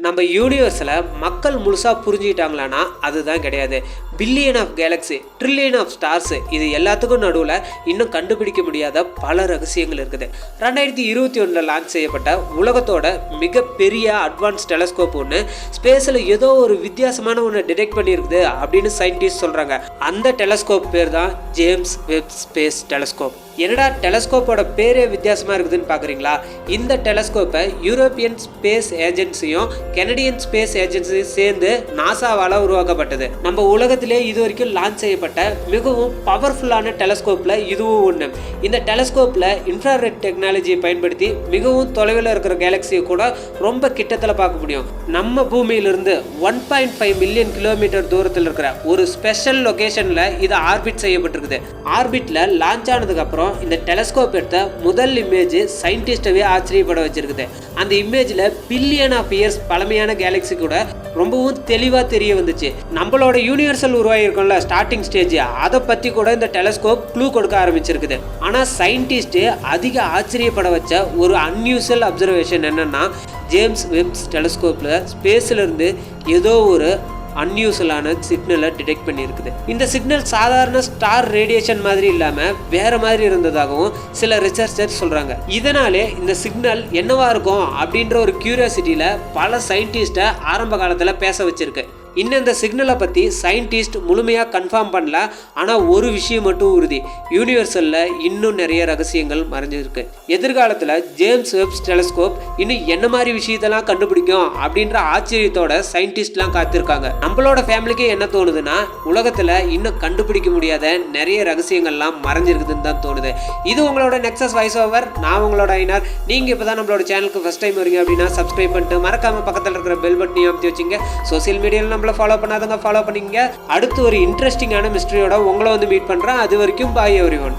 நம்ம யூனிவர்ஸில் மக்கள் முழுசாக புரிஞ்சுக்கிட்டாங்களான்னா அதுதான் கிடையாது. Billion of galaxy, trillion of stars, இது எல்லாத்துக்கும் நடுவில் இன்னும் கண்டுபிடிக்க முடியாத பல ரகசியங்கள் இருக்குது. 2021 லான்ச் செய்யப்பட்ட உலகத்தோட மிகப்பெரிய அட்வான்ஸ் டெலஸ்கோப் ஒன்று ஸ்பேஸில் ஏதோ ஒரு வித்தியாசமான ஒன்று டிடெக்ட் பண்ணியிருக்குது அப்படின்னு சயின்டிஸ்ட் சொல்கிறாங்க. அந்த டெலஸ்கோப் பேர் தான் ஜேம்ஸ் வெப் ஸ்பேஸ் டெலஸ்கோப். என்னடா டெலஸ்கோப்போட பேரே வித்தியாசமாக இருக்குதுன்னு பார்க்குறீங்களா? இந்த டெலஸ்கோப்பை யூரோப்பியன் ஸ்பேஸ் ஏஜென்சியும் கெனடியன் ஸ்பேஸ் ஏஜென்சியும் சேர்ந்து நாசாவால் உருவாக்கப்பட்டது. நம்ம உலகத்திலே இது வரைக்கும் லான்ச் செய்யப்பட்ட மிகவும் பவர்ஃபுல்லான டெலஸ்கோப்பில் இதுவும் ஒன்று. இந்த டெலஸ்கோப்பில் இன்ஃப்ராரெட் டெக்னாலஜியை பயன்படுத்தி மிகவும் தொலைவில் இருக்கிற கேலக்சியை கூட ரொம்ப கிட்டத்தில் பார்க்க முடியும். நம்ம பூமியிலிருந்து 1.5 மில்லியன் கிலோமீட்டர் தூரத்தில் இருக்கிற ஒரு ஸ்பெஷல் லொகேஷனில் இது ஆர்பிட் செய்யப்பட்டிருக்குது. ஆர்பிட்டில் லான்ச் ஆனதுக்கப்புறம் இந்த டெலஸ்கோப் எடுத்த முதல் இமேஜ் சயின்டிஸ்டவே ஆச்சரியப்பட வச்சிருக்குது. அந்த இமேஜில் பில்லியன் ஆஃப் இயர்ஸ் பழமையான கேலக்சி கூட ரொம்பவும் தெளிவாக தெரிய வந்துச்சு. நம்மளோட யூனிவர்சல் உருவாகிருக்கோம்ல ஸ்டார்டிங் ஸ்டேஜ், அதை பற்றி கூட இந்த டெலஸ்கோப் க்ளூ கொடுக்க ஆரம்பிச்சிருக்குது. ஆனால் சயின்டிஸ்ட்டு அதிக ஆச்சரியப்பட வச்ச ஒரு அன்யூஷுவல் அப்சர்வேஷன் என்னன்னா, ஜேம்ஸ் வெப் டெலஸ்கோப்பில் ஸ்பேஸ்லேருந்து ஏதோ ஒரு அன்யூஷுவலான சிக்னலை டிடெக்ட் பண்ணியிருக்குது. இந்த சிக்னல் சாதாரண ஸ்டார் ரேடியேஷன் மாதிரி இல்லாமல் வேற மாதிரி இருந்ததாகவும் சில ரிசர்ச்சர்ஸ் சொல்கிறாங்க. இதனாலே இந்த சிக்னல் என்னவா இருக்கும் அப்படின்ற ஒரு கியூரியாசிட்டியில் பல சயின்டிஸ்ட்டை ஆரம்ப காலத்தில் பேச வச்சிருக்கு. இன்னும் இந்த சிக்னலை பற்றி சயின்டிஸ்ட் முழுமையாக கன்ஃபார்ம் பண்ணல. ஆனால் ஒரு விஷயம் மட்டும் உறுதி, யூனிவர்சலில் இன்னும் நிறைய ரகசியங்கள் மறைஞ்சிருக்கு. எதிர்காலத்தில் ஜேம்ஸ் வெப் டெலஸ்கோப் இன்னும் என்ன மாதிரி விஷயத்தெல்லாம் கண்டுபிடிக்கும் அப்படின்ற ஆச்சரியத்தோட சயின்டிஸ்ட்லாம் காத்திருக்காங்க. நம்மளோட ஃபேமிலிக்கு என்ன தோணுதுன்னா, உலகத்தில் இன்னும் கண்டுபிடிக்க முடியாத நிறைய ரகசியங்கள்லாம் மறைஞ்சிருக்குதுன்னு தான் தோணுது. இது உங்களோட நெக்ஸஸ் வாய்ஸ் ஓவர். நான் உங்களோட ஐனார். நீங்கள் இப்போ தான் நம்மளோட சேனலுக்கு ஃபஸ்ட் டைம் வரீங்க அப்படின்னா சப்ஸ்கிரைப் பண்ணிட்டு மறக்காமல் பக்கத்தில் இருக்கிற பெல் பட்டனையும் அமைத்து வச்சுங்க. சோசியல் மீடியாவில் நம்ம ஃபாலோ பண்ணாதவங்க ஃபாலோ பண்ணிங்க. அடுத்து ஒரு இன்ட்ரெஸ்டிங்கான மிஸ்ட்ரியோட உங்களை வந்து மீட் பண்றேன். அது வரைக்கும் பாய் எவ்ரிவன்.